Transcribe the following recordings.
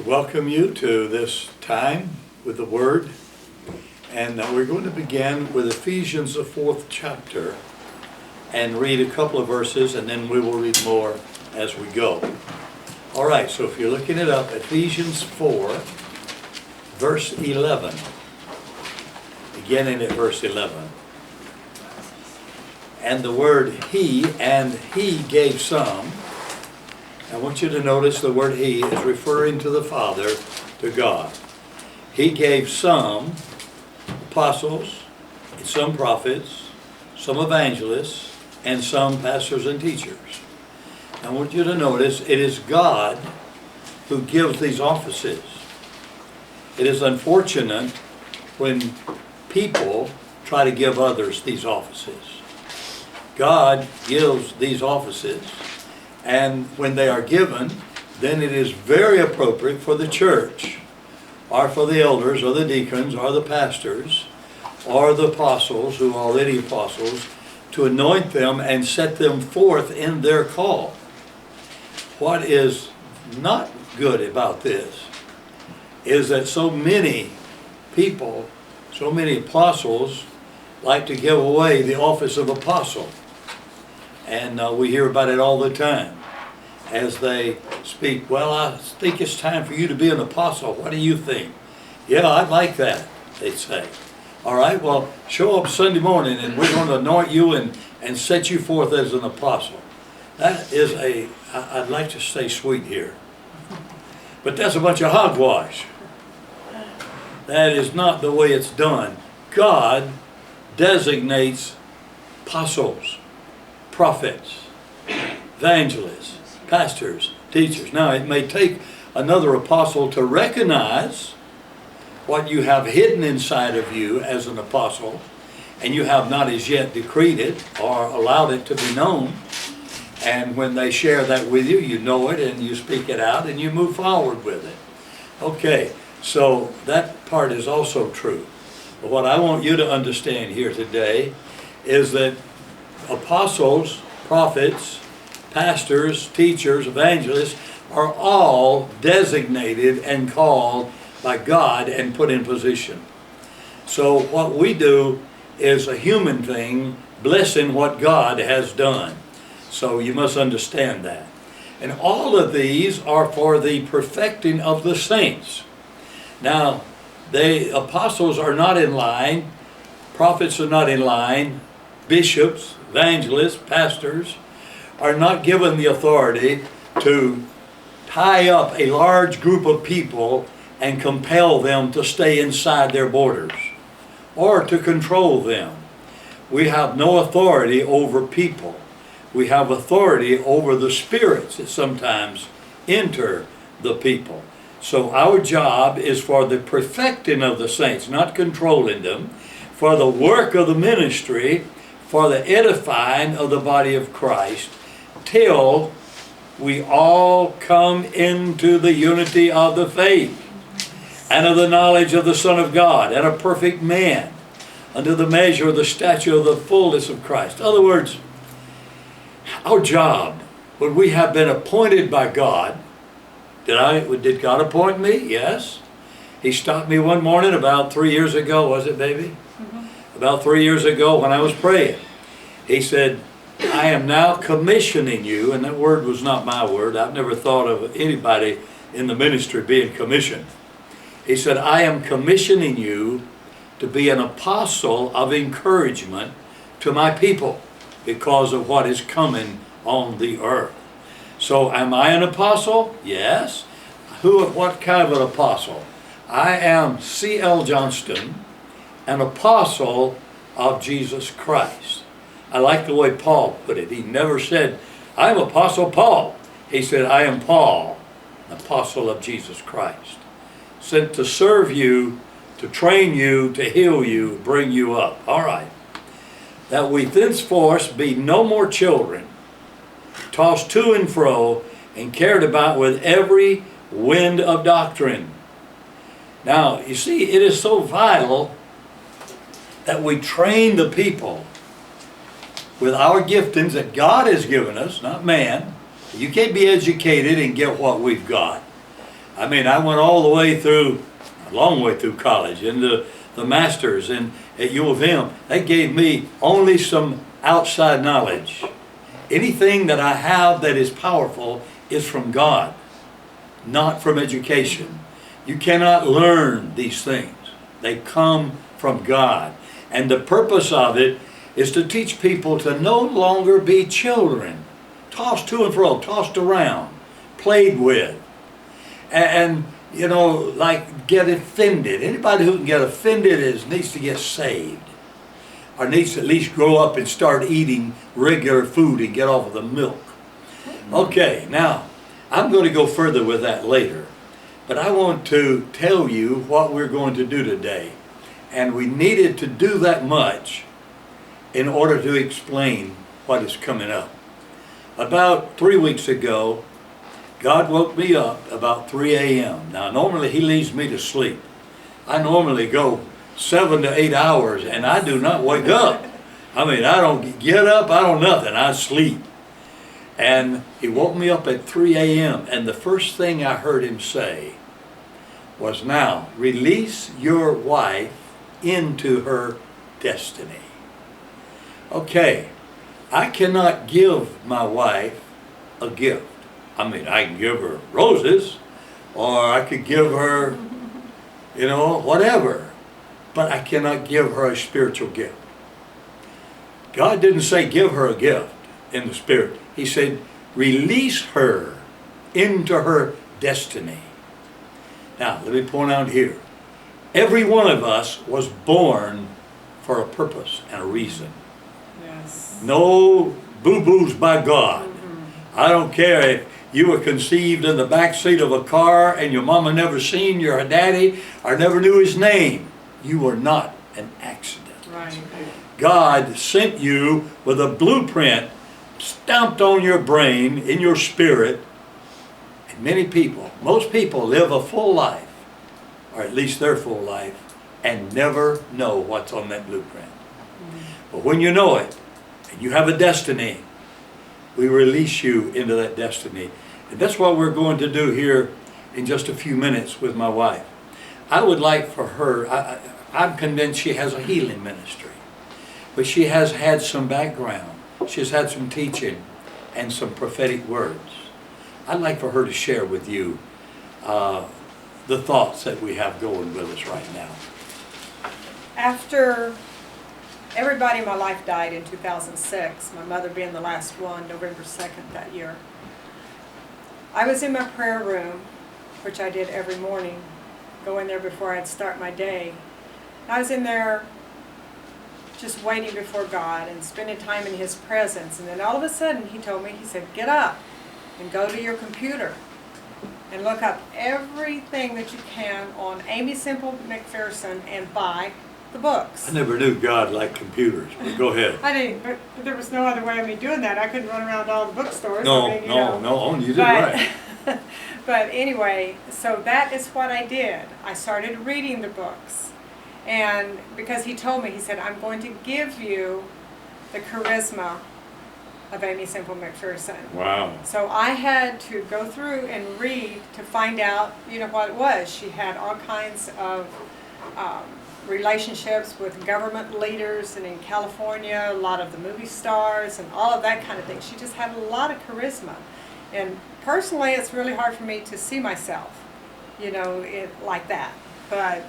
Welcome you to this time with the Word, and we're going to begin with Ephesians, the 4th chapter, and read a couple of verses, and then we will read more as we go. All right, so if you're looking it up, Ephesians 4, verse 11, beginning at verse 11. And the word he, and he gave some. I want you to notice the word he is referring to the Father, to God. He gave some apostles, some prophets, some evangelists, and some pastors and teachers. I want you to notice it is God who gives these offices. It is unfortunate when people try to give others these offices. God gives these offices. And when they are given, then it is very appropriate for the church, or for the elders, or the deacons, or the pastors, or the apostles, who are already apostles, to anoint them and set them forth in their call. What is not good about this is that so many people, so many apostles, like to give away the office of apostle. And we hear about it all the time as they speak. Well, I think it's time for you to be an apostle. What do you think? Yeah, I'd like that, they say. All right, well, show up Sunday morning and we're going to anoint you and set you forth as an apostle. That is I'd like to stay sweet here, but that's a bunch of hogwash. That is not the way it's done. God designates apostles, prophets, evangelists, pastors, teachers. Now, it may take another apostle to recognize what you have hidden inside of you as an apostle, and you have not as yet decreed it or allowed it to be known. And when they share that with you, you know it and you speak it out and you move forward with it. Okay, so that part is also true. But what I want you to understand here today is that apostles, prophets, pastors, teachers, evangelists are all designated and called by God and put in position. So what we do is a human thing, blessing what God has done. So you must understand that. And all of these are for the perfecting of the saints. Now, the apostles are not in line, prophets are not in line, bishops, evangelists, pastors are not given the authority to tie up a large group of people and compel them to stay inside their borders or to control them. We have no authority over people. We have authority over the spirits that sometimes enter the people. So our job is for the perfecting of the saints, not controlling them, for the work of the ministry, for the edifying of the body of Christ, till we all come into the unity of the faith and of the knowledge of the Son of God and a perfect man, unto the measure of the stature of the fullness of Christ. In other words, our job, when we have been appointed by God, did God appoint me? Yes. He stopped me one morning about 3 years ago, was it, baby? Mm-hmm. About 3 years ago when I was praying. He said, I am now commissioning you, and that word was not my word. I've never thought of anybody in the ministry being commissioned. He said, I am commissioning you to be an apostle of encouragement to my people because of what is coming on the earth. So am I an apostle? Yes. What kind of an apostle? I am C.L. Johnston, an apostle of Jesus Christ. I like the way Paul put it. He never said, I'm Apostle Paul. He said, I am Paul, an apostle of Jesus Christ, sent to serve you, to train you, to heal you, bring you up. All right. That we thenceforth be no more children, tossed to and fro, and carried about with every wind of doctrine. Now, you see, it is so vital that we train the people with our giftings that God has given us, not man. You can't be educated and get what we've got. I mean, I went all the way through, a long way through college, into the masters and at U of M. They gave me only some outside knowledge. Anything that I have that is powerful is from God, not from education. You cannot learn these things. They come from God. And the purpose of it is to teach people to no longer be children, tossed to and fro, tossed around, played with, and you know, like get offended. Anybody who can get offended needs to get saved, or needs to at least grow up and start eating regular food and get off of the milk. Okay, now I'm going to go further with that later, but I want to tell you what we're going to do today. And we needed to do that much in order to explain what is coming up. About 3 weeks ago, God woke me up about 3 a.m. Now, normally He leaves me to sleep. I normally go 7 to 8 hours, and I do not wake up. I mean, I don't get up, I don't nothing, I sleep. And He woke me up at 3 a.m., and the first thing I heard Him say was, now, release your wife into her destiny. Okay, I cannot give my wife a gift. I mean, I can give her roses, or I could give her, you know, whatever. But I cannot give her a spiritual gift. God didn't say give her a gift in the spirit. He said release her into her destiny. Now, let me point out here. Every one of us was born for a purpose and a reason. Yes. No boo-boos by God. I don't care if you were conceived in the back seat of a car and your mama never seen your daddy or never knew his name. You were not an accident. Right. God sent you with a blueprint stamped on your brain, in your spirit. And many people, most people live a full life, or at least their full life, and never know what's on that blueprint. But when you know it, and you have a destiny, we release you into that destiny. And that's what we're going to do here in just a few minutes with my wife. I would like for her, I'm convinced she has a healing ministry, but she has had some background. She's had some teaching and some prophetic words. I'd like for her to share with you the thoughts that we have going with us right now. After everybody in my life died in 2006, my mother being the last one, November 2nd that year, I was in my prayer room, which I did every morning, go in there before I'd start my day. I was in there just waiting before God and spending time in His presence. And then all of a sudden He told me, He said, get up and go to your computer and look up everything that you can on Amy Semple McPherson and buy the books. I never knew God liked computers, but go ahead. I didn't, but there was no other way of me doing that. I couldn't run around to all the bookstores. No, I mean, no, you did right. But anyway, so that is what I did. I started reading the books. And because He told me, He said, I'm going to give you the charisma of Amy Semple McPherson. Wow. So I had to go through and read to find out, what it was. She had all kinds of relationships with government leaders, and in California, a lot of the movie stars and all of that kind of thing. She just had a lot of charisma. And personally, it's really hard for me to see myself, like that. But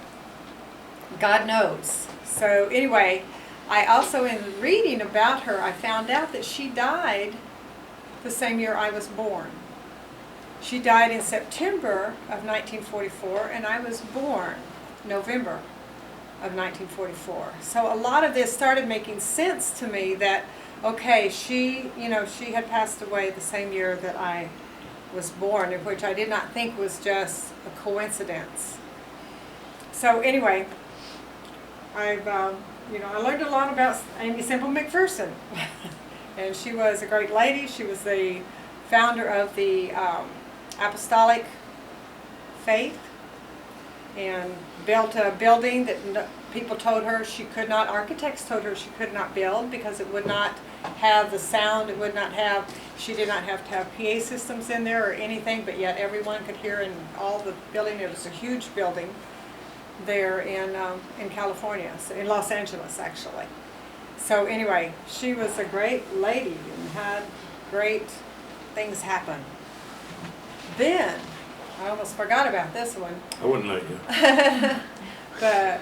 God knows. So anyway, I also, in reading about her, I found out that she died the same year I was born. She died in September of 1944, and I was born November of 1944. So a lot of this started making sense to me that, okay, she had passed away the same year that I was born, which I did not think was just a coincidence. So anyway, I learned a lot about Amy Semple McPherson. And she was a great lady. She was the founder of the Apostolic Faith. and built a building that people told her she could not, architects told her she could not build because it would not have the sound, it would not have, she did not have to have PA systems in there or anything, but yet everyone could hear in all the building. It was a huge building there in California, so in Los Angeles actually. So anyway, she was a great lady and had great things happen. Then, I almost forgot about this one. I wouldn't let you. But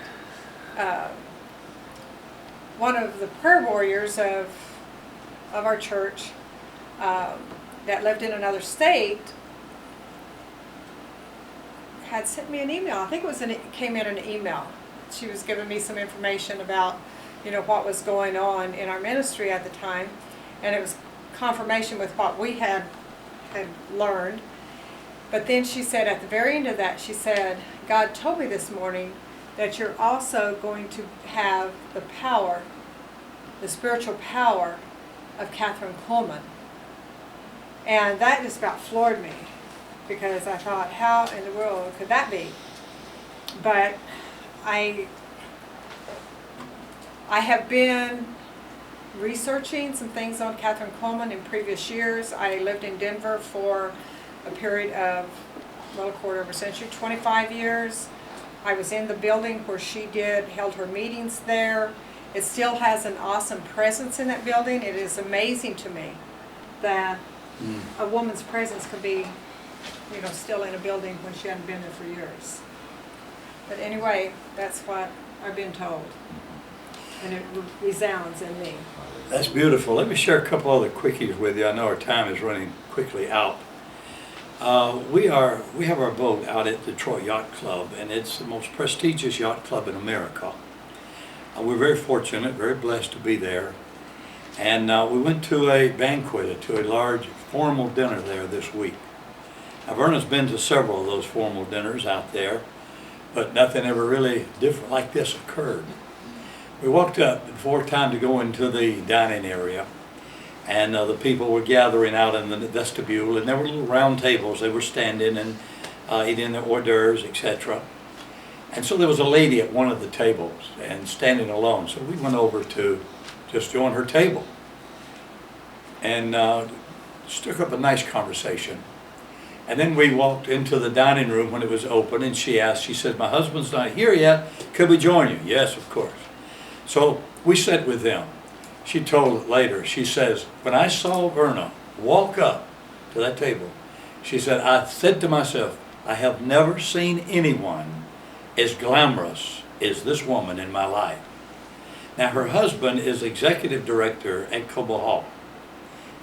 one of the prayer warriors of our church that lived in another state had sent me an email. I think it came in an email. She was giving me some information about, what was going on in our ministry at the time, and it was confirmation with what we had learned. But then she said at the very end of that, she said, God told me this morning that you're also going to have the power, the spiritual power of Catherine Coleman. And that just about floored me, because I thought, how in the world could that be? But I have been researching some things on Catherine Coleman in previous years. I lived in Denver for a period of, a quarter of a century, 25 years. I was in the building where she held her meetings there. It still has an awesome presence in that building. It is amazing to me that a woman's presence could be, still in a building when she hadn't been there for years. But anyway, that's what I've been told. And it resounds in me. That's beautiful. Let me share a couple other quickies with you. I know our time is running quickly out. We have our boat out at the Detroit Yacht Club, and it's the most prestigious yacht club in America. We're very fortunate, very blessed to be there. And we went to a banquet, to a large formal dinner there this week. Now, Verna's been to several of those formal dinners out there, but nothing ever really different like this occurred. We walked up before time to go into the dining area, and the people were gathering out in the vestibule, and there were little round tables. They were standing and eating their hors d'oeuvres, etc. And so there was a lady at one of the tables and standing alone. So we went over to just join her table and struck up a nice conversation. And then we walked into the dining room when it was open, and she said, my husband's not here yet. Could we join you? Yes, of course. So we sat with them. She told later, she says, when I saw Verna walk up to that table, she said, I said to myself, I have never seen anyone as glamorous as this woman in my life. Now, her husband is executive director at Cobo Hall,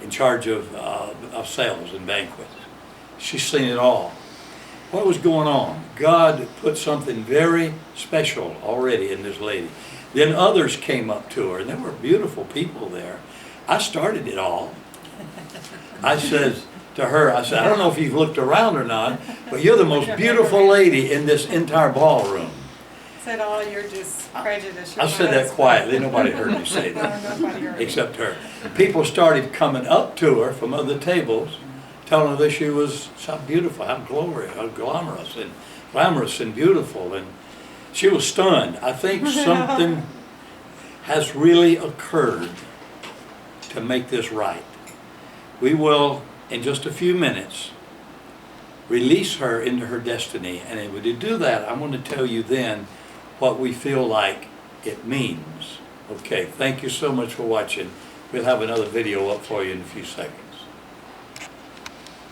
in charge of sales and banquets. She's seen it all. What was going on? God put something very special already in this lady. Then others came up to her, and there were beautiful people there. I started it all. I said to her, I said, I don't know if you've looked around or not, but you're the most beautiful lady in this entire ballroom. Said, oh, you're just prejudiced. I said that quietly. Nobody heard me say that, except her. People started coming up to her from other tables, telling her that she was so beautiful, how glorious, how glamorous and beautiful. And she was stunned. I think something has really occurred to make this right. We will, in just a few minutes, release her into her destiny. And when we do that, I'm going to tell you then what we feel like it means. Okay, thank you so much for watching. We'll have another video up for you in a few seconds.